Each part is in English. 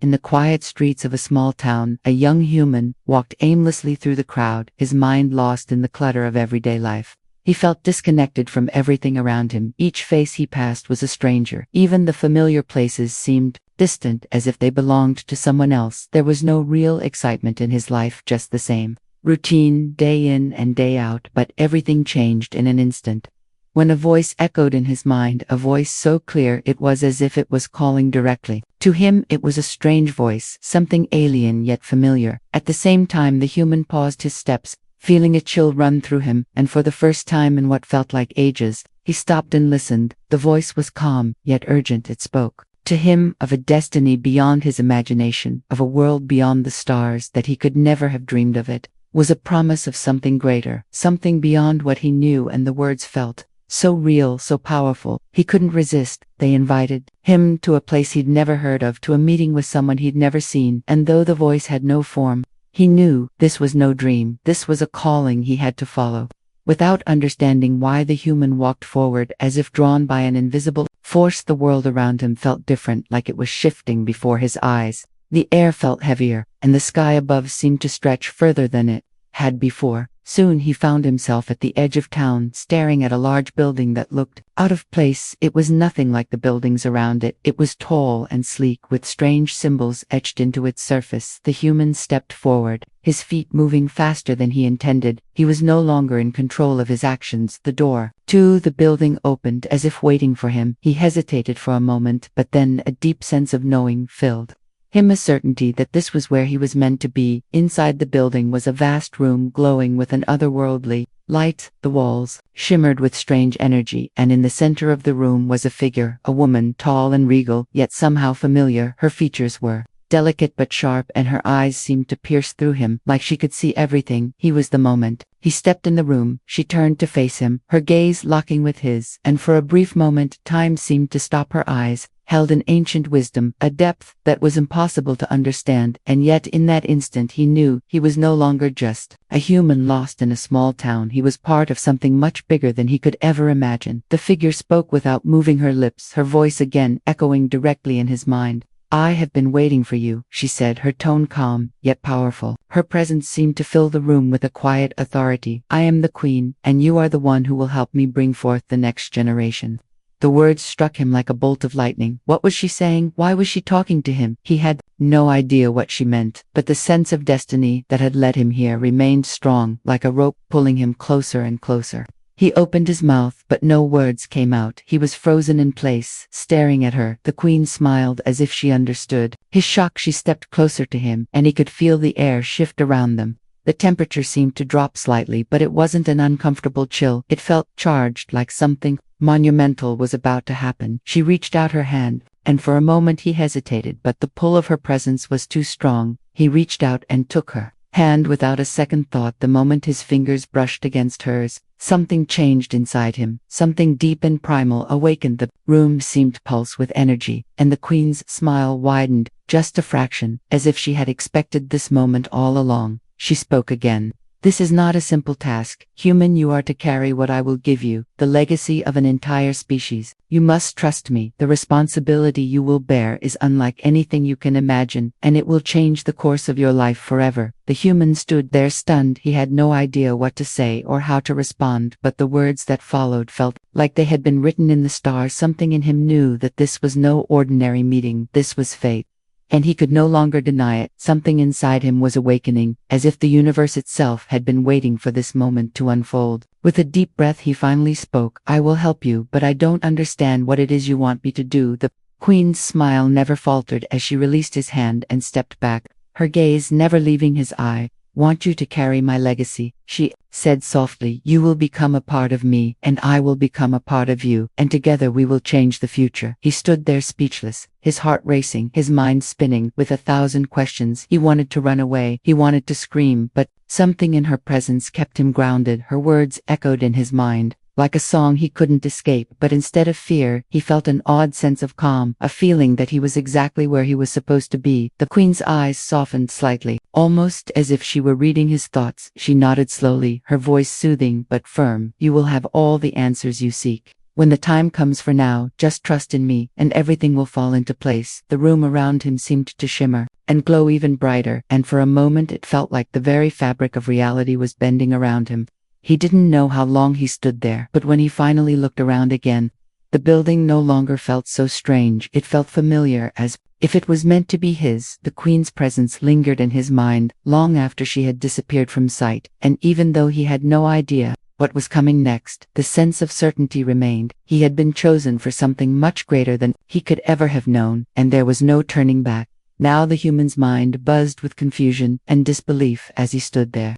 In the quiet streets of a small town, a young human walked aimlessly through the crowd, his mind lost in the clutter of everyday life. He felt disconnected from everything around him. Each face he passed was a stranger. Even the familiar places seemed distant, as if they belonged to someone else. There was no real excitement in his life, just the same routine, day in and day out, but everything changed in an instant. When a voice echoed in his mind, a voice so clear it was as if it was calling directly to him. It was a strange voice, something alien yet familiar. At the same time, the human paused his steps, feeling a chill run through him, and for the first time in what felt like ages, he stopped and listened. The voice was calm, yet urgent. It spoke to him of a destiny beyond his imagination, of a world beyond the stars that he could never have dreamed of. It was a promise of something greater, something beyond what he knew, and the words felt so real, so powerful. He couldn't resist. They invited him to a place he'd never heard of, to a meeting with someone he'd never seen, and though the voice had no form, he knew this was no dream. This was a calling he had to follow. Without understanding why, the human walked forward as if drawn by an invisible force. The world around him felt different, like it was shifting before his eyes. The air felt heavier, and the sky above seemed to stretch further than it had before. Soon he found himself at the edge of town, staring at a large building that looked out of place. It was nothing like the buildings around it. It was tall and sleek, with strange symbols etched into its surface. The human stepped forward, his feet moving faster than he intended. He was no longer in control of his actions. The door to the building opened, as if waiting for him. He hesitated for a moment, but then a deep sense of knowing filled him, a certainty that this was where he was meant to be. Inside the building was a vast room glowing with an otherworldly light. The walls shimmered with strange energy, and in the center of the room was a figure, a woman, tall and regal, yet somehow familiar. Her features were delicate but sharp, and her eyes seemed to pierce through him, like she could see everything. He was the moment he stepped in the room. She turned to face him, her gaze locking with his, and for a brief moment time seemed to stop. Her eyes held an ancient wisdom, a depth that was impossible to understand, and yet in that instant he knew he was no longer just a human lost in a small town. He was part of something much bigger than he could ever imagine. The figure spoke without moving her lips, her voice again echoing directly in his mind. "I have been waiting for you," she said, her tone calm, yet powerful. Her presence seemed to fill the room with a quiet authority. "I am the queen, and you are the one who will help me bring forth the next generation." The words struck him like a bolt of lightning. What was she saying? Why was she talking to him? He had no idea what she meant, but the sense of destiny that had led him here remained strong, like a rope pulling him closer and closer. He opened his mouth, but no words came out. He was frozen in place, staring at her. The queen smiled as if she understood his shock. She stepped closer to him, and he could feel the air shift around them. The temperature seemed to drop slightly, but it wasn't an uncomfortable chill. It felt charged, like something monumental was about to happen. She reached out her hand, and for a moment he hesitated, but the pull of her presence was too strong. He reached out and took her hand without a second thought. The moment his fingers brushed against hers, something changed inside him. Something deep and primal awakened. The room seemed to pulse with energy, and the queen's smile widened just a fraction, as if she had expected this moment all along. She spoke again. "This is not a simple task. Human, you are to carry what I will give you, the legacy of an entire species. You must trust me. The responsibility you will bear is unlike anything you can imagine, and it will change the course of your life forever." The human stood there stunned. He had no idea what to say or how to respond, but the words that followed felt like they had been written in the stars. Something in him knew that this was no ordinary meeting. This was fate. And he could no longer deny it. Something inside him was awakening, as if the universe itself had been waiting for this moment to unfold. With a deep breath he finally spoke. "I will help you, but I don't understand what it is you want me to do." The queen's smile never faltered as she released his hand and stepped back, her gaze never leaving his eye. "Want you to carry my legacy," she said softly. "You will become a part of me, and I will become a part of you, and together we will change the future." He stood there speechless, his heart racing, his mind spinning with 1,000 questions. He wanted to run away, he wanted to scream, but something in her presence kept him grounded. Her words echoed in his mind, like a song he couldn't escape. But instead of fear, he felt an odd sense of calm, a feeling that he was exactly where he was supposed to be. The queen's eyes softened slightly, almost as if she were reading his thoughts. She nodded slowly, her voice soothing but firm. "You will have all the answers you seek. When the time comes for now, just trust in me, and everything will fall into place." The room around him seemed to shimmer and glow even brighter, and for a moment it felt like the very fabric of reality was bending around him. He didn't know how long he stood there, but when he finally looked around again, the building no longer felt so strange. It felt familiar, as if it was meant to be his. The Queen's presence lingered in his mind long after she had disappeared from sight, and even though he had no idea what was coming next, the sense of certainty remained. He had been chosen for something much greater than he could ever have known, and there was no turning back. Now the human's mind buzzed with confusion and disbelief as he stood there.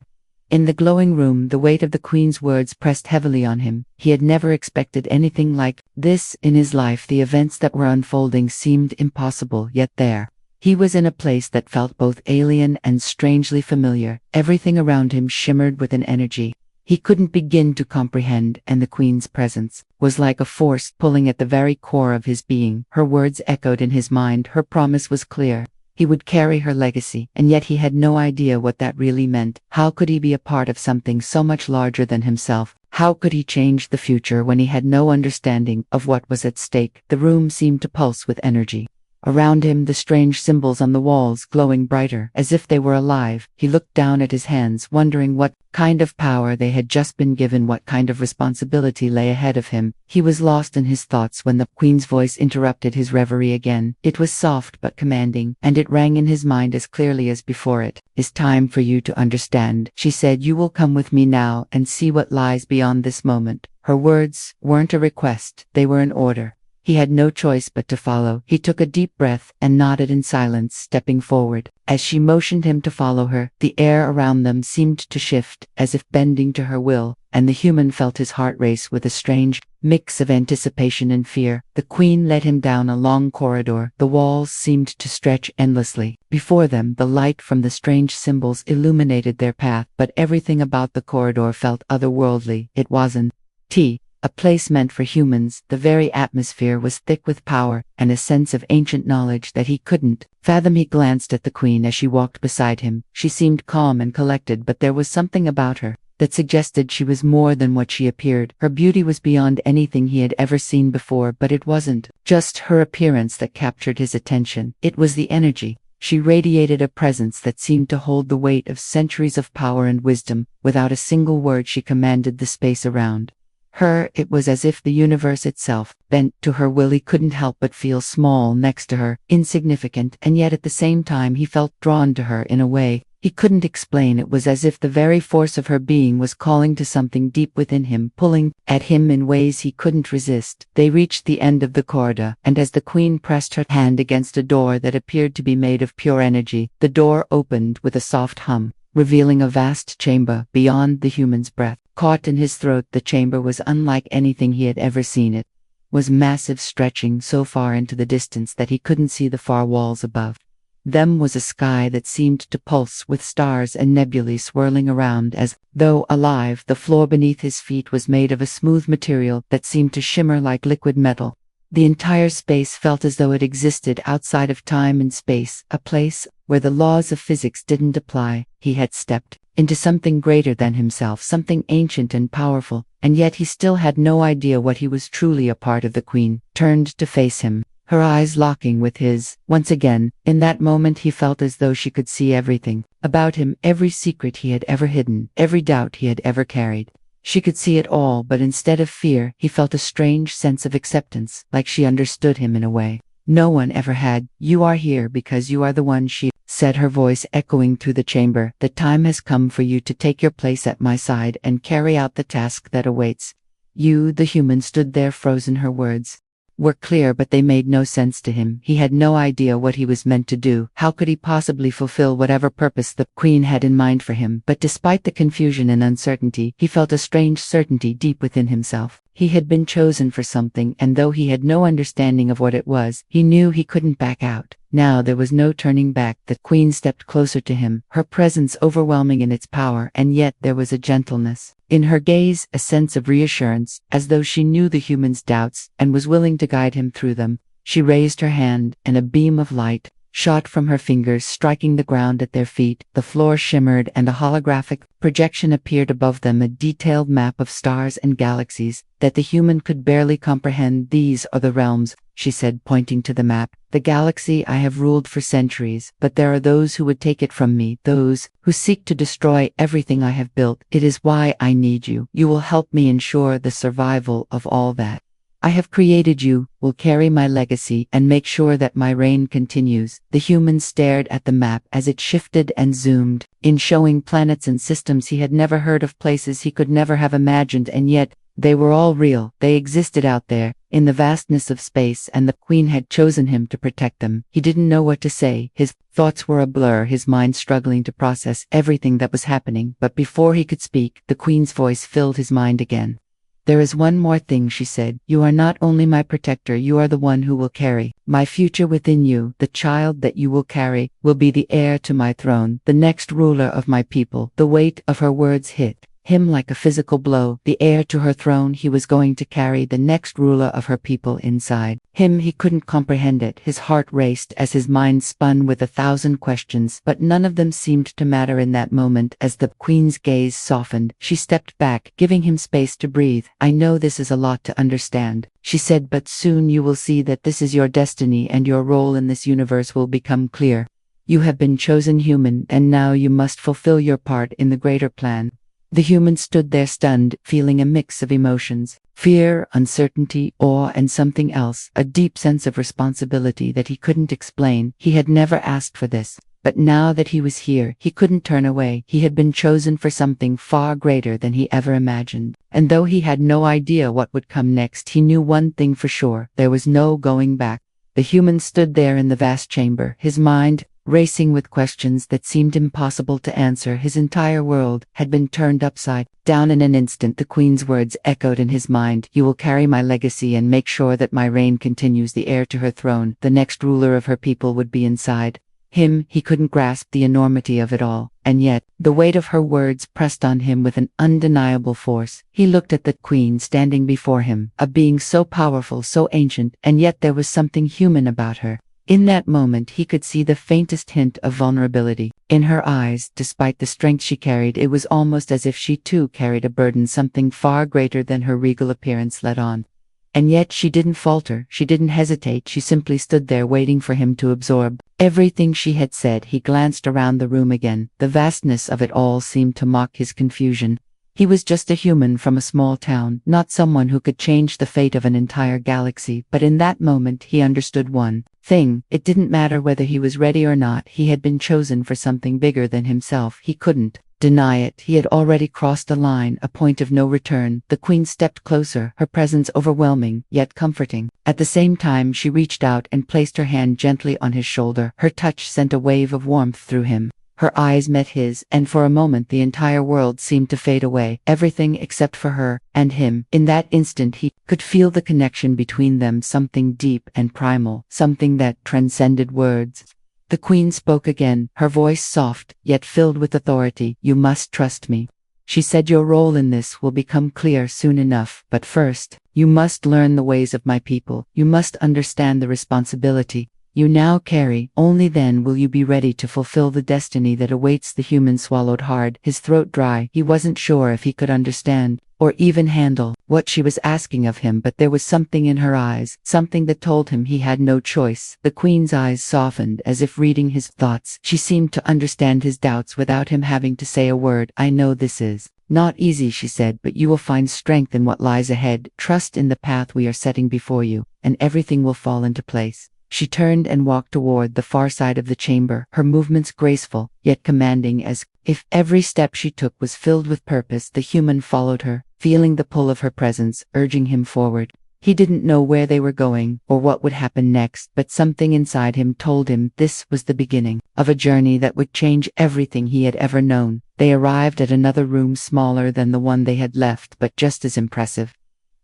In the glowing room, the weight of the Queen's words pressed heavily on him. He had never expected anything like this in his life. The events that were unfolding seemed impossible, yet there he was in a place that felt both alien and strangely familiar. Everything around him shimmered with an energy he couldn't begin to comprehend, and the Queen's presence was like a force pulling at the very core of his being. Her words echoed in his mind. Her promise was clear. He would carry her legacy, and yet he had no idea what that really meant. How could he be a part of something so much larger than himself? How could he change the future when he had no understanding of what was at stake? The room seemed to pulse with energy. Around him, the strange symbols on the walls glowing brighter, as if they were alive. He looked down at his hands, wondering what kind of power they had just been given, what kind of responsibility lay ahead of him. He was lost in his thoughts when the Queen's voice interrupted his reverie again. It was soft but commanding, and it rang in his mind as clearly as before. "It is time for you to understand," she said. "You will come with me now and see what lies beyond this moment." Her words weren't a request, they were an order. He had no choice but to follow. He took a deep breath and nodded in silence, stepping forward. As she motioned him to follow her, the air around them seemed to shift, as if bending to her will, and the human felt his heart race with a strange mix of anticipation and fear. The Queen led him down a long corridor. The walls seemed to stretch endlessly. Before them, the light from the strange symbols illuminated their path, but everything about the corridor felt otherworldly. It wasn't a place meant for humans. The very atmosphere was thick with power and a sense of ancient knowledge that he couldn't fathom. He glanced at the Queen as she walked beside him. She seemed calm and collected, but there was something about her that suggested she was more than what she appeared. Her beauty was beyond anything he had ever seen before, but it wasn't just her appearance that captured his attention. It was the energy. She radiated a presence that seemed to hold the weight of centuries of power and wisdom. Without a single word, she commanded the space around her. It was as if the universe itself bent to her will. He couldn't help but feel small next to her, insignificant, and yet at the same time he felt drawn to her in a way he couldn't explain. It was as if the very force of her being was calling to something deep within him, pulling at him in ways he couldn't resist. They reached the end of the corridor, and as the Queen pressed her hand against a door that appeared to be made of pure energy, the door opened with a soft hum, revealing a vast chamber beyond the human's breath. Caught in his throat, the chamber was unlike anything he had ever seen. It was massive, stretching so far into the distance that he couldn't see the far walls above them. Was a sky that seemed to pulse with stars and nebulae swirling around as though alive. The floor beneath his feet was made of a smooth material that seemed to shimmer like liquid metal. The entire space felt as though it existed outside of time and space, a place where the laws of physics didn't apply. He had stepped into something greater than himself, something ancient and powerful, and yet he still had no idea what he was. Truly a part of the Queen turned to face him, her eyes locking with his. Once again, in that moment he felt as though she could see everything about him, every secret he had ever hidden, every doubt he had ever carried. She could see it all, but instead of fear, he felt a strange sense of acceptance, like she understood him in a way no one ever had. "You are here because you are the one," she said, her voice echoing through the chamber. "The time has come for you to take your place at my side and carry out the task that awaits you." The human stood there frozen. Her words were clear, but they made no sense to him. He had no idea what he was meant to do. How could he possibly fulfill whatever purpose the Queen had in mind for him? But despite the confusion and uncertainty, he felt a strange certainty deep within himself. He had been chosen for something, and though he had no understanding of what it was, he knew he couldn't back out. Now there was no turning back. The Queen stepped closer to him, her presence overwhelming in its power, and yet there was a gentleness in her gaze, a sense of reassurance, as though she knew the human's doubts and was willing to guide him through them. She raised her hand, and a beam of light shot from her fingers, striking the ground at their feet. The floor shimmered and a holographic projection appeared above them, a detailed map of stars and galaxies that the human could barely comprehend. "These are the realms," she said, pointing to the map. "The galaxy I have ruled for centuries, but there are those who would take it from me, those who seek to destroy everything I have built. It is why I need you. You will help me ensure the survival of all that I have created. You will carry my legacy and make sure that my reign continues." The human stared at the map as it shifted and zoomed in, showing planets and systems he had never heard of, places he could never have imagined, and yet they were all real. They existed out there, in the vastness of space, and the Queen had chosen him to protect them. He didn't know what to say. His thoughts were a blur, his mind struggling to process everything that was happening. But before he could speak, the Queen's voice filled his mind again. "There is one more thing," she said. "You are not only my protector, you are the one who will carry my future within you. The child that you will carry will be the heir to my throne, the next ruler of my people." The weight of her words hit him like a physical blow. The heir to her throne, he was going to carry the next ruler of her people inside him. He couldn't comprehend it. His heart raced as his mind spun with 1,000 questions, but none of them seemed to matter in that moment. As the Queen's gaze softened, she stepped back, giving him space to breathe. "I know this is a lot to understand," she said, "but soon you will see that this is your destiny and your role in this universe will become clear. You have been chosen human, and now you must fulfill your part in the greater plan." The human stood there stunned, feeling a mix of emotions: fear, uncertainty, awe, and something else, a deep sense of responsibility that he couldn't explain. He had never asked for this, but now that he was here, he couldn't turn away. He had been chosen for something far greater than he ever imagined. And though he had no idea what would come next, he knew one thing for sure: there was no going back. The human stood there in the vast chamber, his mind racing with questions that seemed impossible to answer. His entire world had been turned upside down in an instant. The Queen's words echoed in his mind: "You will carry my legacy and make sure that my reign continues. The heir to her throne, the next ruler of her people, would be inside him." He couldn't grasp the enormity of it all, and yet the weight of her words pressed on him with an undeniable force. He looked at the Queen standing before him, a being so powerful, so ancient, and yet there was something human about her. In that moment he could see the faintest hint of vulnerability in her eyes. Despite the strength she carried, it was almost as if she too carried a burden, something far greater than her regal appearance let on. And yet she didn't falter, she didn't hesitate, she simply stood there waiting for him to absorb everything she had said. He glanced around the room again. The vastness of it all seemed to mock his confusion. He was just a human from a small town, not someone who could change the fate of an entire galaxy. But in that moment he understood one thing: it didn't matter whether he was ready or not. He had been chosen for something bigger than himself. He couldn't deny it. He had already crossed a line, a point of no return. The Queen stepped closer, her presence overwhelming, yet comforting. At the same time, she reached out and placed her hand gently on his shoulder. Her touch sent a wave of warmth through him. Her eyes met his, and for a moment the entire world seemed to fade away, everything except for her and him. In that instant he could feel the connection between them, something deep and primal, something that transcended words. The Queen spoke again, her voice soft, yet filled with authority. "You must trust me," she said. "Your role in this will become clear soon enough, but first, you must learn the ways of my people. You must understand the responsibility you now carry. Only then will you be ready to fulfill the destiny that awaits." The human swallowed hard, his throat dry. He wasn't sure if he could understand or even handle what she was asking of him, but there was something in her eyes, something that told him he had no choice. The Queen's eyes softened as if reading his thoughts. She seemed to understand his doubts without him having to say a word. "I know this is not easy," she said, "but you will find strength in what lies ahead. Trust in the path we are setting before you, and everything will fall into place." She turned and walked toward the far side of the chamber, her movements graceful, yet commanding, as if every step she took was filled with purpose. The human followed her, feeling the pull of her presence, urging him forward. He didn't know where they were going, or what would happen next, but something inside him told him this was the beginning of a journey that would change everything he had ever known. They arrived at another room, smaller than the one they had left, but just as impressive.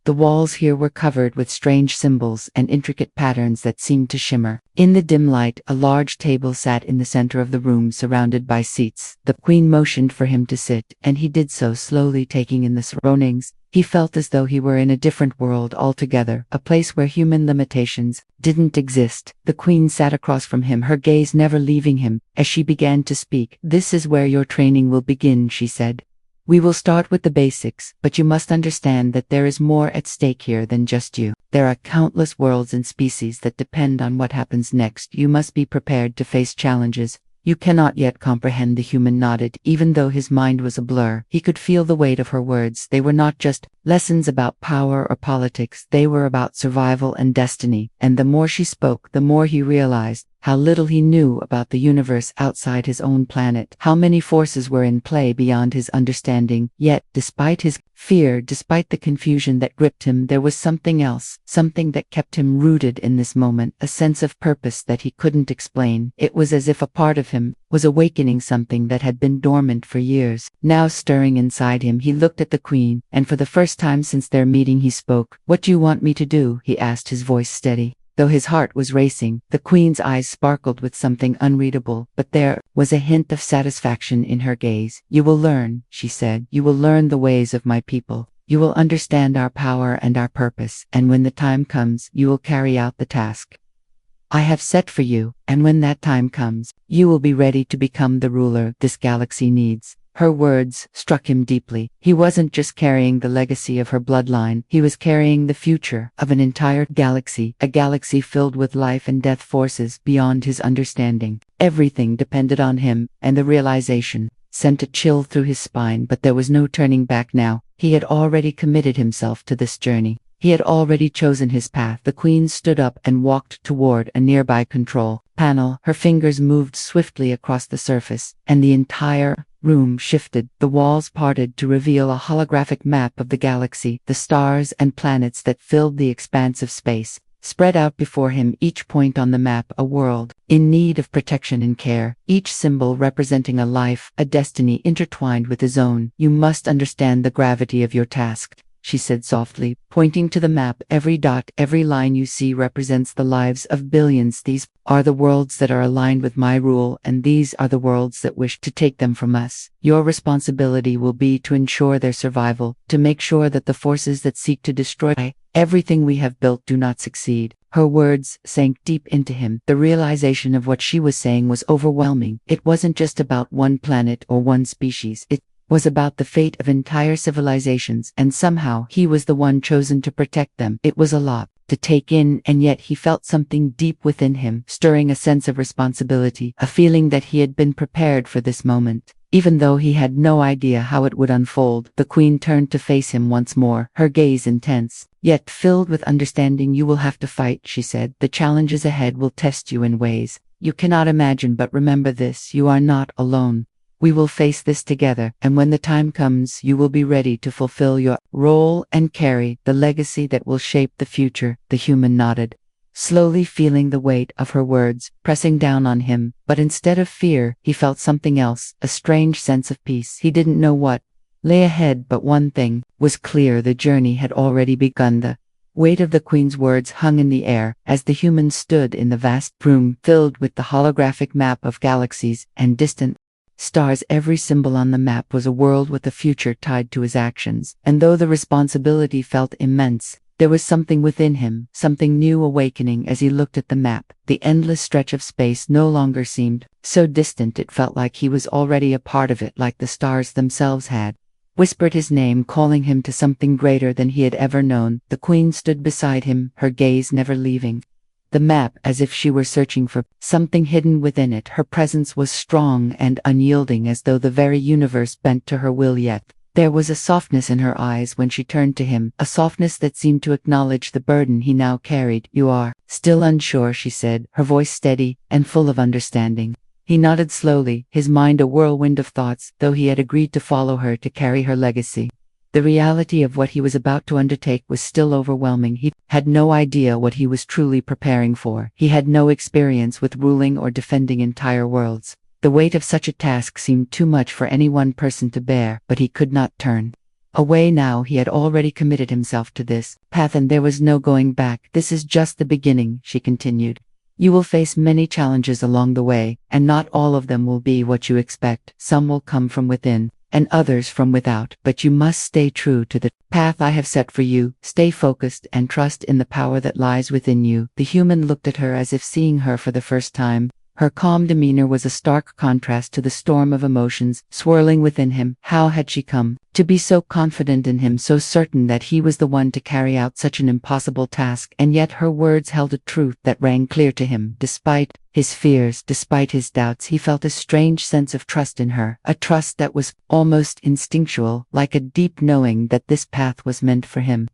The walls here were covered with strange symbols and intricate patterns that seemed to shimmer. In the dim light, a large table sat in the center of the room, surrounded by seats. The Queen motioned for him to sit, and he did so, slowly taking in the surroundings. He felt as though he were in a different world altogether, a place where human limitations didn't exist. The queen sat across from him, her gaze never leaving him. As she began to speak, "This is where your training will begin," she said. "We will start with the basics, but you must understand that there is more at stake here than just you. There are countless worlds and species that depend on what happens next. You must be prepared to face challenges you cannot yet comprehend." The human nodded. Even though his mind was a blur, he could feel the weight of her words. They were not just lessons about power or politics, they were about survival and destiny. And the more she spoke, the more he realized how little he knew about the universe outside his own planet, how many forces were in play beyond his understanding. Yet, despite his fear, despite the confusion that gripped him, there was something else, something that kept him rooted in this moment, a sense of purpose that he couldn't explain. It was as if a part of him was awakening something that had been dormant for years, now stirring inside him. He looked at the queen, and for the first time since their meeting he spoke. "What do you want me to do?" he asked, his voice steady. Though his heart was racing, the queen's eyes sparkled with something unreadable, but there was a hint of satisfaction in her gaze. "You will learn," she said. "You will learn the ways of my people. You will understand our power and our purpose, and when the time comes, you will carry out the task I have set for you, and when that time comes, you will be ready to become the ruler this galaxy needs." Her words struck him deeply. He wasn't just carrying the legacy of her bloodline, he was carrying the future of an entire galaxy, a galaxy filled with life and death forces beyond his understanding. Everything depended on him, and the realization sent a chill through his spine. But there was no turning back now. He had already committed himself to this journey. He had already chosen his path. The queen stood up and walked toward a nearby control panel. Her fingers moved swiftly across the surface, and the entire room shifted. The walls parted to reveal a holographic map of the galaxy, the stars and planets that filled the expanse of space. Spread out before him, each point on the map a world in need of protection and care, each symbol representing a life, a destiny intertwined with his own. "You must understand the gravity of your task," she said softly, pointing to the map. "Every dot, every line you see represents the lives of billions. These are the worlds that are aligned with my rule, and these are the worlds that wish to take them from us. Your responsibility will be to ensure their survival, to make sure that the forces that seek to destroy everything we have built do not succeed." Her words sank deep into him. The realization of what she was saying was overwhelming. It wasn't just about one planet or one species. It was about the fate of entire civilizations, and somehow he was the one chosen to protect them. It was a lot to take in, and yet he felt something deep within him, stirring a sense of responsibility, a feeling that he had been prepared for this moment. Even though he had no idea how it would unfold, the queen turned to face him once more, her gaze intense, yet filled with understanding. "You will have to fight," she said. "The challenges ahead will test you in ways you cannot imagine, but remember this, you are not alone. We will face this together, and when the time comes, you will be ready to fulfill your role and carry the legacy that will shape the future." The human nodded, slowly feeling the weight of her words pressing down on him. But instead of fear, he felt something else, a strange sense of peace. He didn't know what lay ahead, but one thing was clear: the journey had already begun. The weight of the queen's words hung in the air as the human stood in the vast room filled with the holographic map of galaxies and distant stars. Every symbol on the map was a world with a future tied to his actions, and though the responsibility felt immense, there was something within him, something new awakening as he looked at the map. The endless stretch of space no longer seemed so distant. It felt like he was already a part of it, like the stars themselves had whispered his name, calling him to something greater than he had ever known. The queen stood beside him, her gaze never leaving the map, as if she were searching for something hidden within it. Her presence was strong and unyielding, as though the very universe bent to her will. Yet there was a softness in her eyes when she turned to him, a softness that seemed to acknowledge the burden he now carried. "You are still unsure," she said, her voice steady and full of understanding. He nodded slowly, his mind a whirlwind of thoughts, though he had agreed to follow her to carry her legacy. The reality of what he was about to undertake was still overwhelming. He had no idea what he was truly preparing for. He had no experience with ruling or defending entire worlds. The weight of such a task seemed too much for any one person to bear, but he could not turn away now. He had already committed himself to this path, and there was no going back. "This is just the beginning," she continued. "You will face many challenges along the way, and not all of them will be what you expect. Some will come from within, and others from without, but you must stay true to the path I have set for you. Stay focused and trust in the power that lies within you. The human looked at her as if seeing her for the first time. Her calm demeanor was a stark contrast to the storm of emotions swirling within him. How had she come to be so confident in him, so certain that he was the one to carry out such an impossible task? And yet her words held a truth that rang clear to him. Despite his fears, despite his doubts, he felt a strange sense of trust in her, a trust that was almost instinctual, like a deep knowing that this path was meant for him.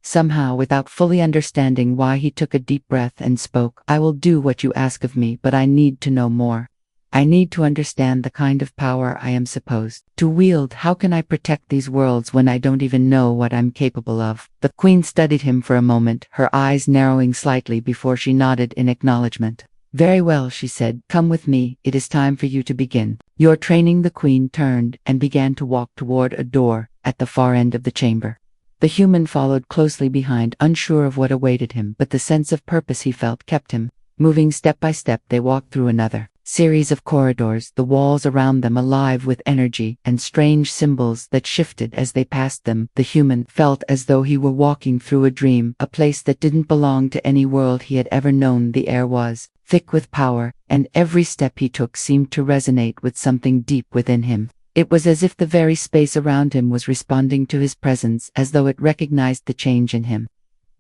Somehow, without fully understanding why, he took a deep breath and spoke. I will do what you ask of me, but I need to know more. I need to understand the kind of power I am supposed to wield. How can I protect these worlds when I don't even know what I'm capable of? The queen studied him for a moment, her eyes narrowing slightly before she nodded in acknowledgement. Very well, she said. Come with me. It is time for you to begin your training. The queen turned and began to walk toward a door at the far end of the chamber. The human followed closely behind, unsure of what awaited him, but the sense of purpose he felt kept him moving. Step by step, they walked through another series of corridors, the walls around them alive with energy and strange symbols that shifted as they passed them. The human felt as though he were walking through a dream, a place that didn't belong to any world he had ever known. The air was thick with power, and every step he took seemed to resonate with something deep within him. It was as if the very space around him was responding to his presence, as though it recognized the change in him.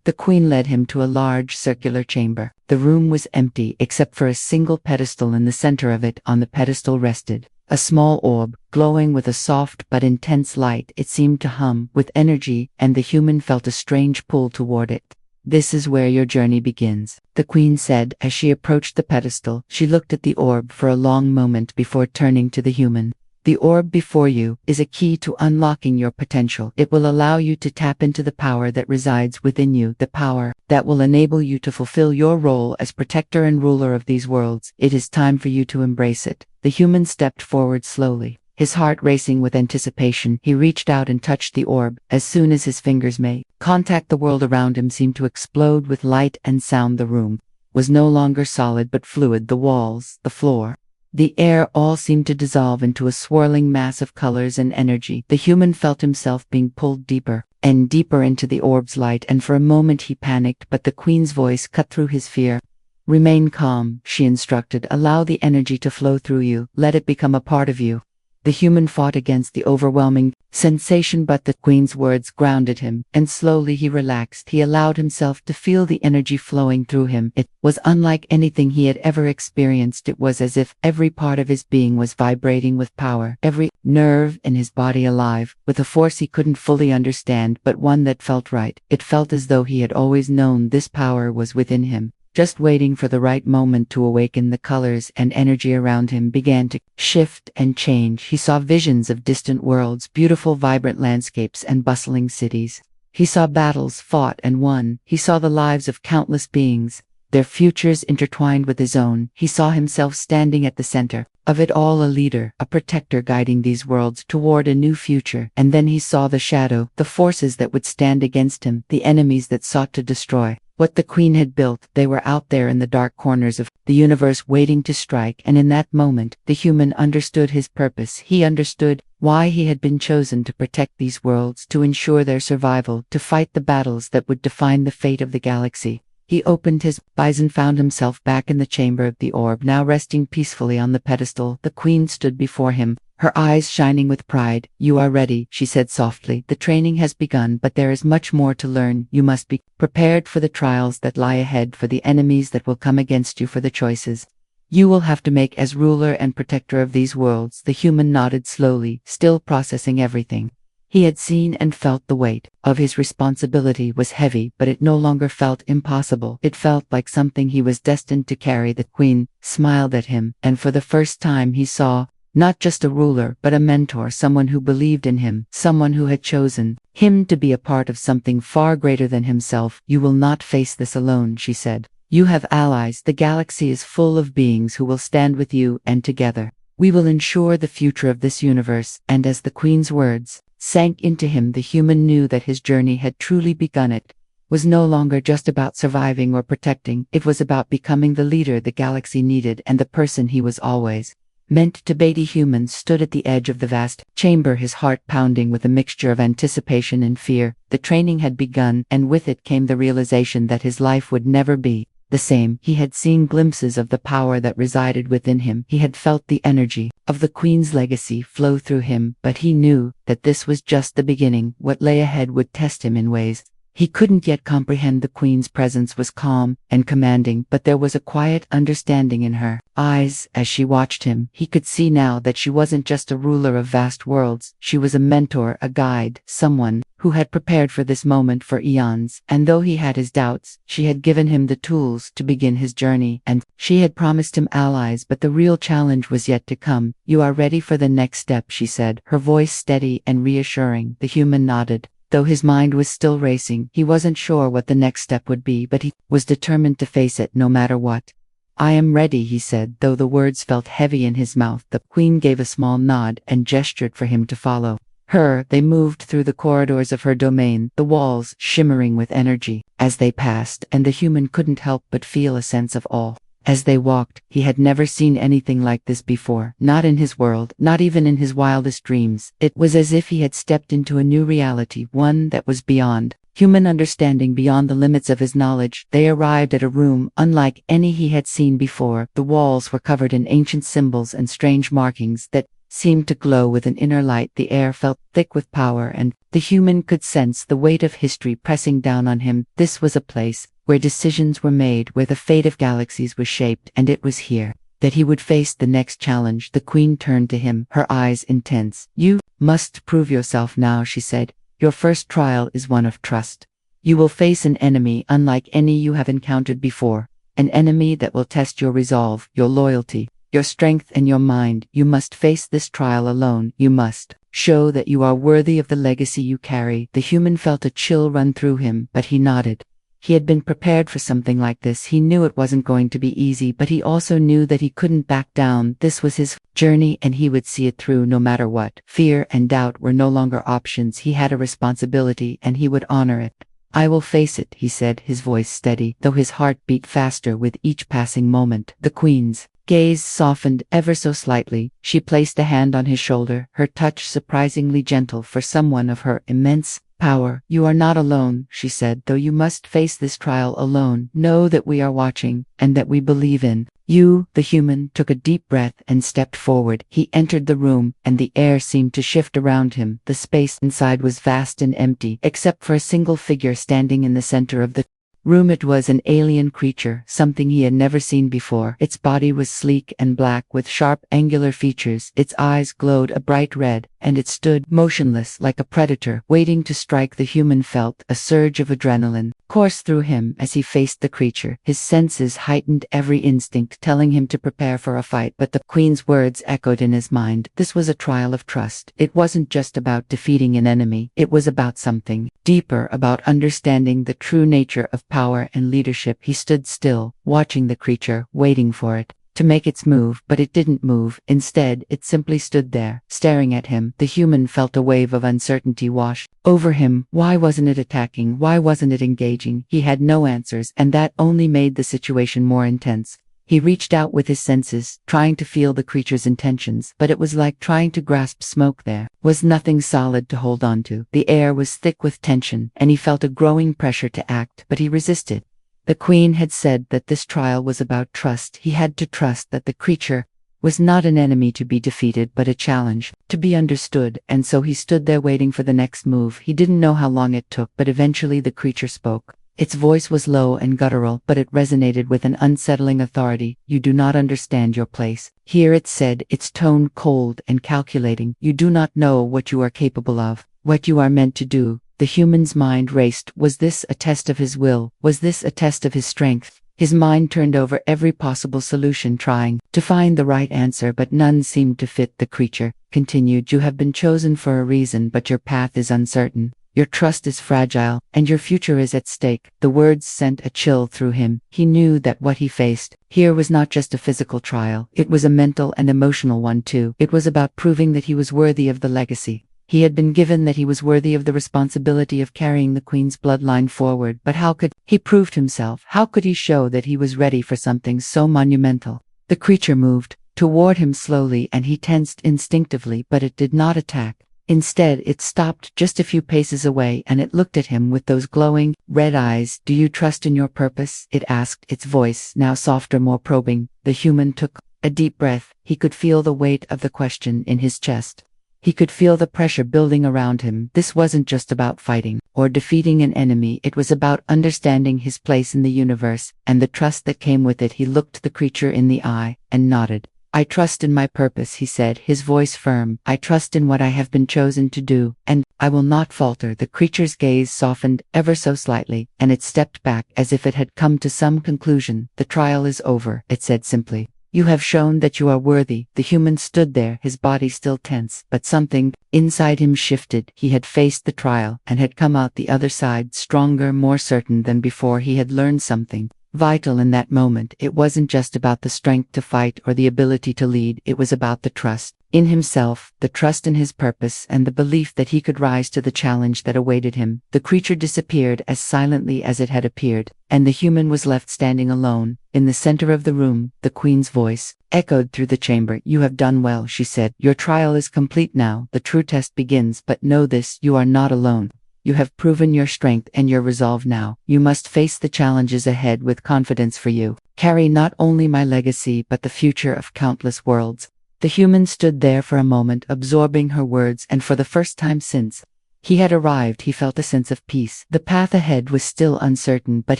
The queen led him to a large circular chamber. The room was empty except for a single pedestal in the center of it. On the pedestal rested a small orb, glowing with a soft but intense light. It seemed to hum with energy, and the human felt a strange pull toward it. This is where your journey begins, the queen said as she approached the pedestal. She looked at the orb for a long moment before turning to the human. The orb before you is a key to unlocking your potential. It will allow you to tap into the power that resides within you, the power that will enable you to fulfill your role as protector and ruler of these worlds. It is time for you to embrace it. The human stepped forward slowly, his heart racing with anticipation. He reached out and touched the orb. As soon as his fingers made contact, the world around him seemed to explode with light and sound. The room was no longer solid but fluid. The walls, the floor, the air, all seemed to dissolve into a swirling mass of colors and energy. The human felt himself being pulled deeper and deeper into the orb's light, and for a moment he panicked, but the queen's voice cut through his fear. Remain calm, she instructed. Allow the energy to flow through you. Let it become a part of you. The human fought against the overwhelming sensation, but the queen's words grounded him, and slowly he relaxed. He allowed himself to feel the energy flowing through him. It was unlike anything he had ever experienced. It was as if every part of his being was vibrating with power, every nerve in his body alive with a force he couldn't fully understand, but one that felt right. It felt as though he had always known this power was within him, just waiting for the right moment to awaken. The colors and energy around him began to shift and change. He saw visions of distant worlds, beautiful vibrant landscapes and bustling cities. He saw battles fought and won. He saw the lives of countless beings, their futures intertwined with his own. He saw himself standing at the center of it all, a leader, a protector guiding these worlds toward a new future. And then he saw the shadow, the forces that would stand against him, the enemies that sought to destroy what the queen had built. They were out there in the dark corners of the universe waiting to strike, and in that moment, the human understood his purpose. He understood why he had been chosen to protect these worlds, to ensure their survival, to fight the battles that would define the fate of the galaxy. He opened his eyes and found himself back in the chamber of the orb, now resting peacefully on the pedestal. The queen stood before him, her eyes shining with pride. You are ready, she said softly. The training has begun, but there is much more to learn. You must be prepared for the trials that lie ahead, for the enemies that will come against you, for the choices you will have to make as ruler and protector of these worlds. The human nodded slowly, still processing everything he had seen and felt. The weight of his responsibility was heavy, but it no longer felt impossible. It felt like something he was destined to carry. The queen smiled at him, and for the first time he saw not just a ruler, but a mentor, someone who believed in him, someone who had chosen him to be a part of something far greater than himself. You will not face this alone, she said. You have allies. The galaxy is full of beings who will stand with you, and together we will ensure the future of this universe. And as the queen's words sank into him, the human knew that his journey had truly begun. It was no longer just about surviving or protecting. It was about becoming the leader the galaxy needed, and the person he was always meant to Beatty human stood at the edge of the vast chamber, his heart pounding with a mixture of anticipation and fear. The training had begun, and with it came the realization that his life would never be the same. He had seen glimpses of the power that resided within him. He had felt the energy of the Queen's legacy flow through him, but he knew that this was just the beginning. What lay ahead would test him in ways he couldn't yet comprehend. The Queen's presence was calm and commanding, but there was a quiet understanding in her eyes as she watched him. He could see now that she wasn't just a ruler of vast worlds. She was a mentor, a guide, someone who had prepared for this moment for eons. And though he had his doubts, she had given him the tools to begin his journey, and she had promised him allies. But the real challenge was yet to come. "You are ready for the next step," she said, her voice steady and reassuring. The human nodded. Though his mind was still racing, he wasn't sure what the next step would be, but he was determined to face it no matter what. "I am ready," he said, though the words felt heavy in his mouth. The Queen gave a small nod and gestured for him to follow her. They moved through the corridors of her domain, the walls shimmering with energy as they passed, and the human couldn't help but feel a sense of awe. As they walked, he had never seen anything like this before, not in his world, not even in his wildest dreams. It was as if he had stepped into a new reality, one that was beyond human understanding, beyond the limits of his knowledge. They arrived at a room unlike any he had seen before. The walls were covered in ancient symbols and strange markings that seemed to glow with an inner light. The air felt thick with power, and the human could sense the weight of history pressing down on him. This was a place where decisions were made, where the fate of galaxies was shaped, and it was here that he would face the next challenge. The Queen turned to him, her eyes intense. "You must prove yourself now," she said. "Your first trial is one of trust. You will face an enemy unlike any you have encountered before, an enemy that will test your resolve, your loyalty, your strength and your mind. You must face this trial alone. You must show that you are worthy of the legacy you carry." The human felt a chill run through him, but he nodded. He had been prepared for something like this. He knew it wasn't going to be easy, but he also knew that he couldn't back down. This was his journey, and he would see it through no matter what. Fear and doubt were no longer options. He had a responsibility, and he would honor it. "I will face it," he said, his voice steady, though his heart beat faster with each passing moment. The Queen's gaze softened ever so slightly. She placed a hand on his shoulder, her touch surprisingly gentle for someone of her immense power. "You are not alone," she said, "though you must face this trial alone. Know that we are watching, and that we believe in you." The human took a deep breath and stepped forward. He entered the room, and the air seemed to shift around him. The space inside was vast and empty, except for a single figure standing in the center of the room. It was an alien creature, something he had never seen before. Its body was sleek and black with sharp angular features. Its eyes glowed a bright red, and it stood motionless like a predator, waiting to strike. The human felt a surge of adrenaline course through him as he faced the creature. His senses heightened, every instinct telling him to prepare for a fight. But the Queen's words echoed in his mind. This was a trial of trust. It wasn't just about defeating an enemy. It was about something deeper, about understanding the true nature of power and leadership. He stood still, watching the creature, waiting for it to make its move, but it didn't move. Instead, it simply stood there, staring at him. The human felt a wave of uncertainty wash over him. Why wasn't it attacking? Why wasn't it engaging? He had no answers, and that only made the situation more intense. He reached out with his senses, trying to feel the creature's intentions, but it was like trying to grasp smoke. There was nothing solid to hold on to. The air was thick with tension, and he felt a growing pressure to act, but he resisted. The Queen had said that this trial was about trust. He had to trust that the creature was not an enemy to be defeated, but a challenge to be understood. And so he stood there waiting for the next move. He didn't know how long it took, but eventually the creature spoke. Its voice was low and guttural, but it resonated with an unsettling authority. "You do not understand your place here," it said, its tone cold and calculating. "You do not know what you are capable of, what you are meant to do." The human's mind raced. Was this a test of his will? Was this a test of his strength? His mind turned over every possible solution, trying to find the right answer, but none seemed to fit. The creature continued, "You have been chosen for a reason, but your path is uncertain. Your trust is fragile, and your future is at stake." The words sent a chill through him. He knew that what he faced here was not just a physical trial. It was a mental and emotional one too. It was about proving that he was worthy of the legacy he had been given, that he was worthy of the responsibility of carrying the Queen's bloodline forward. But how could he prove himself? How could he show that he was ready for something so monumental? The creature moved toward him slowly, and he tensed instinctively, but it did not attack. Instead, it stopped just a few paces away, and it looked at him with those glowing, red eyes. "Do you trust in your purpose?" it asked, its voice now softer, more probing. The human took a deep breath. He could feel the weight of the question in his chest. He could feel the pressure building around him. This wasn't just about fighting or defeating an enemy, it was about understanding his place in the universe, and the trust that came with it. He looked the creature in the eye, and nodded. "I trust in my purpose," he said, his voice firm. "I trust in what I have been chosen to do, and I will not falter." The creature's gaze softened ever so slightly, and it stepped back as if it had come to some conclusion. "The trial is over," it said simply. "You have shown that you are worthy." The human stood there, his body still tense, but something inside him shifted. He had faced the trial, and had come out the other side stronger, more certain than before. He had learned something vital in that moment. It wasn't just about the strength to fight or the ability to lead, it was about the trust in himself, the trust in his purpose, and the belief that he could rise to the challenge that awaited him. The creature disappeared as silently as it had appeared, and the human was left standing alone. In the center of the room, the queen's voice echoed through the chamber. "You have done well," she said. "Your trial is complete now. The true test begins, but know this, you are not alone. You have proven your strength and your resolve now. You must face the challenges ahead with confidence, for you carry not only my legacy but the future of countless worlds." The human stood there for a moment, absorbing her words, and for the first time since he had arrived, he felt a sense of peace. The path ahead was still uncertain, but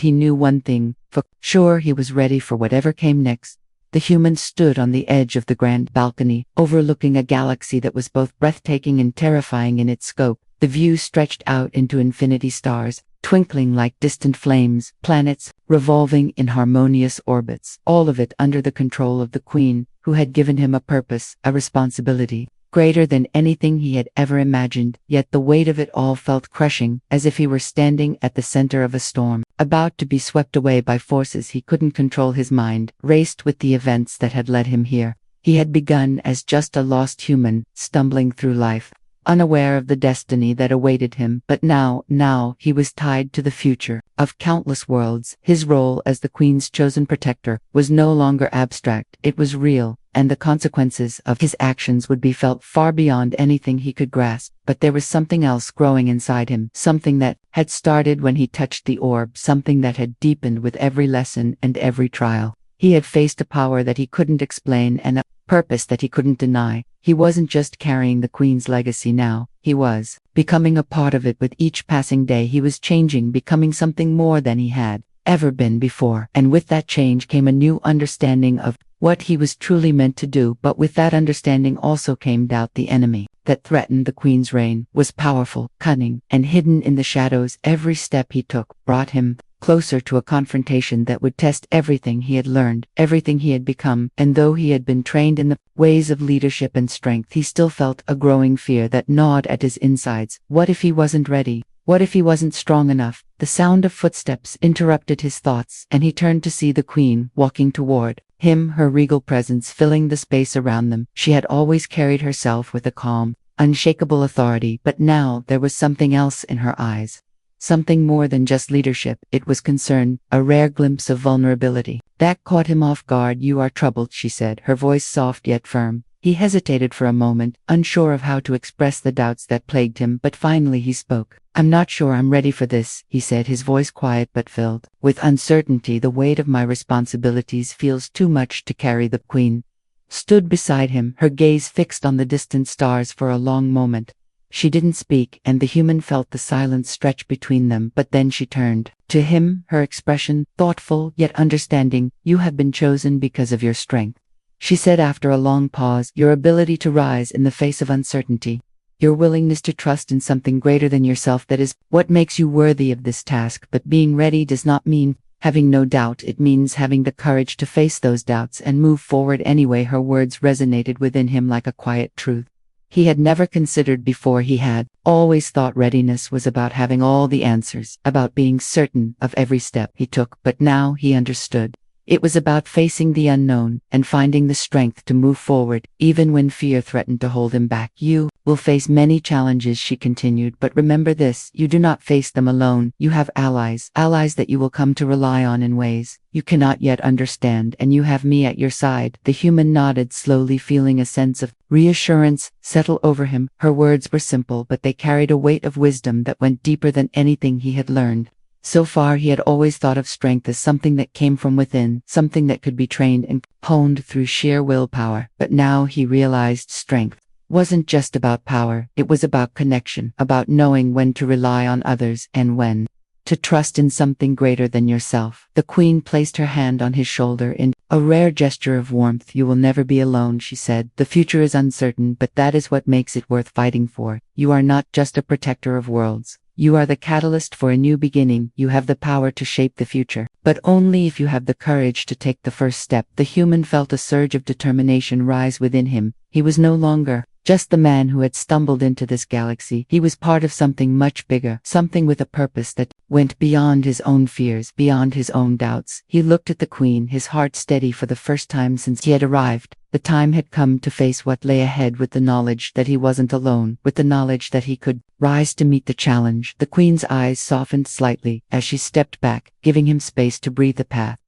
he knew one thing for sure: he was ready for whatever came next. The human stood on the edge of the grand balcony, overlooking a galaxy that was both breathtaking and terrifying in its scope. The view stretched out into infinity, stars twinkling like distant flames, planets revolving in harmonious orbits, all of it under the control of the queen, who had given him a purpose, a responsibility greater than anything he had ever imagined. Yet the weight of it all felt crushing, as if he were standing at the center of a storm, about to be swept away by forces he couldn't control. His mind raced with the events that had led him here. He had begun as just a lost human, stumbling through life, unaware of the destiny that awaited him, but now he was tied to the future of countless worlds. His role as the queen's chosen protector was no longer abstract, it was real, and the consequences of his actions would be felt far beyond anything he could grasp. But there was something else growing inside him, something that had started when he touched the orb, something that had deepened with every lesson and every trial. He had faced a power that he couldn't explain, and a purpose that he couldn't deny. He wasn't just carrying the queen's legacy now, he was becoming a part of it. With each passing day he was changing, becoming something more than he had ever been before. And with that change came a new understanding of what he was truly meant to do. But with that understanding also came doubt. The enemy that threatened the queen's reign was powerful, cunning, and hidden in the shadows. Every step he took brought him closer to a confrontation that would test everything he had learned, everything he had become. And though he had been trained in the ways of leadership and strength, he still felt a growing fear that gnawed at his insides. What if he wasn't ready? What if he wasn't strong enough? The sound of footsteps interrupted his thoughts, and he turned to see the queen walking toward him, her regal presence filling the space around them. She had always carried herself with a calm, unshakable authority, but now there was something else in her eyes. Something more than just leadership. It was concern, a rare glimpse of vulnerability that caught him off guard. "You are troubled," she said, her voice soft yet firm. He hesitated for a moment, unsure of how to express the doubts that plagued him, but finally he spoke. "I'm not sure I'm ready for this," he said, his voice quiet but filled with uncertainty. "The weight of my responsibilities feels too much to carry." The queen stood beside him, her gaze fixed on the distant stars for a long moment. She didn't speak, and the human felt the silence stretch between them. But then she turned to him, her expression thoughtful yet understanding. "You have been chosen because of your strength," she said after a long pause. "Your ability to rise in the face of uncertainty. Your willingness to trust in something greater than yourself. That is what makes you worthy of this task. But being ready does not mean having no doubt. It means having the courage to face those doubts and move forward anyway." Her words resonated within him like a quiet truth he had never considered before. He had always thought readiness was about having all the answers, about being certain of every step he took, but now he understood. It was about facing the unknown and finding the strength to move forward, even when fear threatened to hold him back. You will face many challenges, she continued, but remember this, you do not face them alone. You have allies, allies that you will come to rely on in ways you cannot yet understand, and you have me at your side. The human nodded slowly, feeling a sense of reassurance settle over him. Her words were simple, but they carried a weight of wisdom that went deeper than anything he had learned. So far he had always thought of strength as something that came from within, something that could be trained and honed through sheer willpower. But now he realized strength wasn't just about power, it was about connection, about knowing when to rely on others and when to trust in something greater than yourself. The queen placed her hand on his shoulder in a rare gesture of warmth. You will never be alone, she said. The future is uncertain, but that is what makes it worth fighting for. You are not just a protector of worlds. You are the catalyst for a new beginning. You have the power to shape the future, but only if you have the courage to take the first step. The human felt a surge of determination rise within him. He was no longer just the man who had stumbled into this galaxy. He was part of something much bigger, something with a purpose that went beyond his own fears, beyond his own doubts. He looked at the queen, his heart steady for the first time since he had arrived. The time had come to face what lay ahead with the knowledge that he wasn't alone, with the knowledge that he could rise to meet the challenge. The queen's eyes softened slightly as she stepped back, giving him space to breathe. The path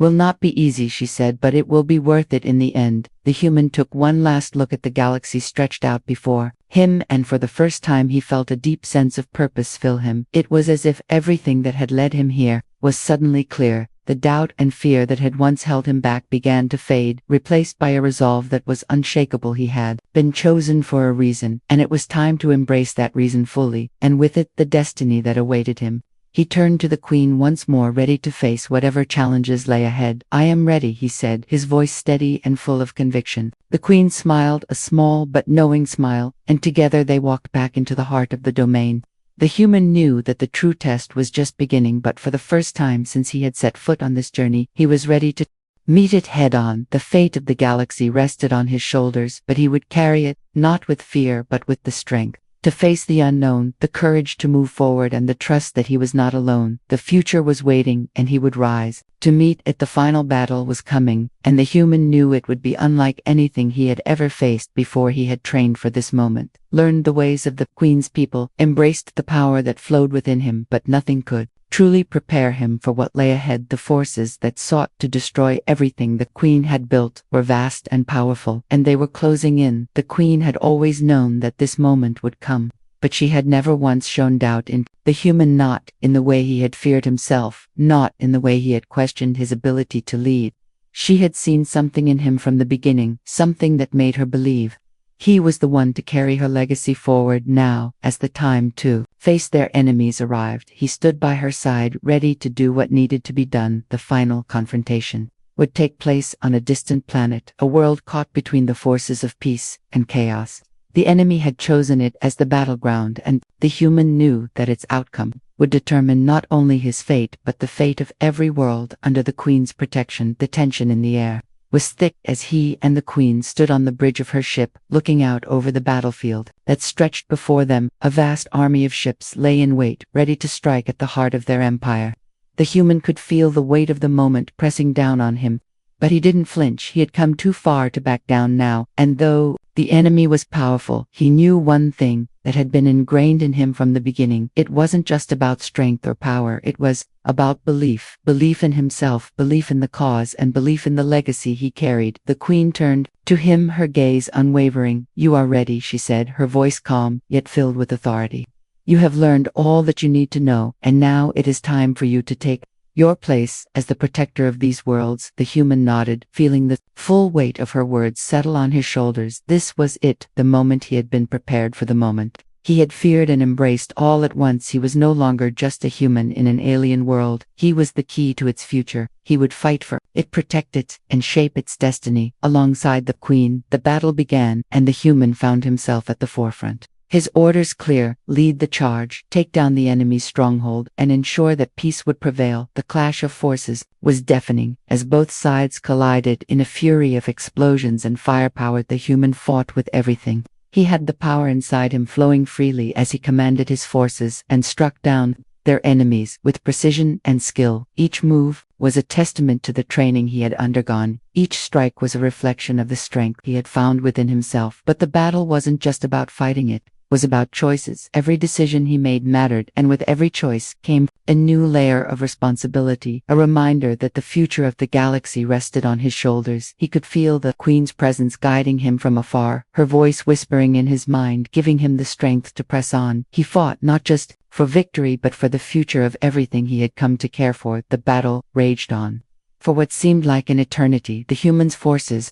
will not be easy, she said, but it will be worth it in the end. The human took one last look at the galaxy stretched out before him, and for the first time he felt a deep sense of purpose fill him. It was as if everything that had led him here was suddenly clear. The doubt and fear that had once held him back began to fade, replaced by a resolve that was unshakable. He had been chosen for a reason, and it was time to embrace that reason fully, and with it the destiny that awaited him. He turned to the queen once more, ready to face whatever challenges lay ahead. I am ready, he said, his voice steady and full of conviction. The queen smiled, a small but knowing smile, and together they walked back into the heart of the domain. The human knew that the true test was just beginning, but for the first time since he had set foot on this journey, he was ready to meet it head on. The fate of the galaxy rested on his shoulders, but he would carry it, not with fear but with the strength to face the unknown, the courage to move forward, and the trust that he was not alone. The future was waiting, and he would rise to meet it. The final battle was coming, and the human knew it would be unlike anything he had ever faced before. He had trained for this moment, learned the ways of the queen's people, embraced the power that flowed within him, but nothing could truly prepare him for what lay ahead. The forces that sought to destroy everything the queen had built were vast and powerful, and they were closing in. The queen had always known that this moment would come, but she had never once shown doubt in the human, not in the way he had feared himself, not in the way he had questioned his ability to lead. She had seen something in him from the beginning, something that made her believe he was the one to carry her legacy forward. Now, as the time to face their enemies arrived, he stood by her side, ready to do what needed to be done. The final confrontation would take place on a distant planet, a world caught between the forces of peace and chaos. The enemy had chosen it as the battleground, and the human knew that its outcome would determine not only his fate but the fate of every world under the queen's protection. The tension in the air was thick as he and the queen stood on the bridge of her ship, looking out over the battlefield that stretched before them. A vast army of ships lay in wait, ready to strike at the heart of their empire. The human could feel the weight of the moment pressing down on him, but he didn't flinch. He had come too far to back down now, and though the enemy was powerful, he knew one thing that had been ingrained in him from the beginning. It wasn't just about strength or power, it was about belief. Belief in himself, belief in the cause, and belief in the legacy he carried. The queen turned to him, her gaze unwavering. You are ready, she said, her voice calm, yet filled with authority. You have learned all that you need to know, and now it is time for you to take your place as the protector of these worlds. The human nodded, feeling the full weight of her words settle on his shoulders. This was it, the moment he had been prepared for, the moment he had feared and embraced all at once. He was no longer just a human in an alien world. He was the key to its future. He would fight for it, protect it, and shape its destiny. Alongside the queen, the battle began, and the human found himself at the forefront. His orders clear: lead the charge, take down the enemy's stronghold, and ensure that peace would prevail. The clash of forces was deafening as both sides collided in a fury of explosions and firepower. The human fought with everything he had, the power inside him flowing freely as he commanded his forces and struck down their enemies, with precision and skill. Each move was a testament to the training he had undergone. Each strike was a reflection of the strength he had found within himself. But the battle wasn't just about fighting, it was about choices. Every decision he made mattered, and with every choice came a new layer of responsibility, a reminder that the future of the galaxy rested on his shoulders. He could feel the Queen's presence guiding him from afar, her voice whispering in his mind, giving him the strength to press on. He fought not just for victory but for the future of everything he had come to care for. The battle raged on. For what seemed like an eternity, the humans' forces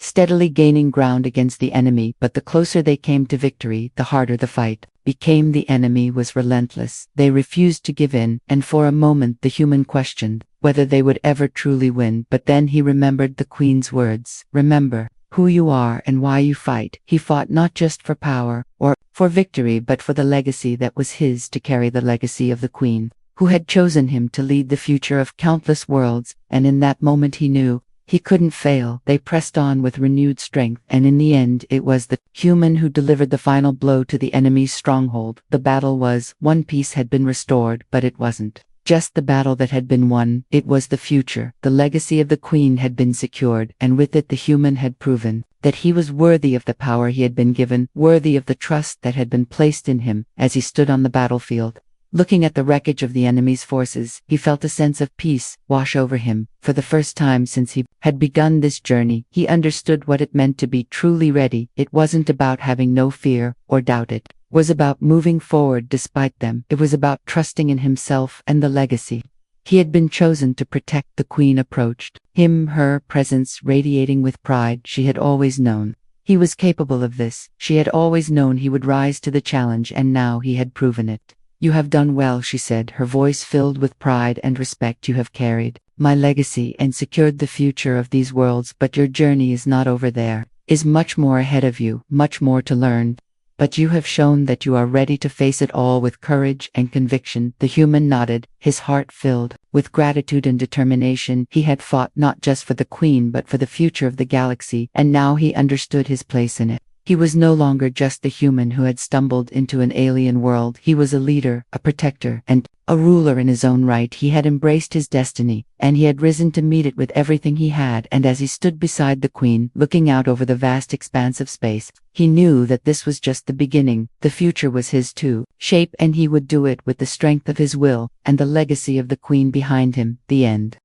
steadily gaining ground against the enemy, but the closer they came to victory, the harder the fight became. The enemy was relentless. They refused to give in, and for a moment the human questioned whether they would ever truly win. But then he remembered the Queen's words, "Remember who you are and why you fight." He fought not just for power or for victory, but for the legacy that was his, to carry the legacy of the Queen, who had chosen him to lead the future of countless worlds. And in that moment he knew he couldn't fail. They pressed on with renewed strength, and in the end it was the human who delivered the final blow to the enemy's stronghold. The battle was one. Peace had been restored, but it wasn't just the battle that had been won, it was the future. The legacy of the Queen had been secured, and with it the human had proven that he was worthy of the power he had been given, worthy of the trust that had been placed in him. As he stood on the battlefield, looking at the wreckage of the enemy's forces, he felt a sense of peace wash over him. For the first time since he had begun this journey, he understood what it meant to be truly ready. It wasn't about having no fear or doubt. It was about moving forward despite them. It was about trusting in himself and the legacy he had been chosen to protect. The Queen approached him, her presence radiating with pride. She had always known he was capable of this. She had always known he would rise to the challenge, and now he had proven it. "You have done well," she said, her voice filled with pride and respect. "You have carried my legacy and secured the future of these worlds, but your journey is not over. There is much more ahead of you, much more to learn. But you have shown that you are ready to face it all with courage and conviction." The human nodded, his heart filled with gratitude and determination. He had fought not just for the Queen but for the future of the galaxy, and now he understood his place in it. He was no longer just the human who had stumbled into an alien world. He was a leader, a protector, and a ruler in his own right. He had embraced his destiny, and he had risen to meet it with everything he had. And as he stood beside the Queen, looking out over the vast expanse of space, he knew that this was just the beginning. The future was his to shape, and he would do it with the strength of his will and the legacy of the Queen behind him. The end.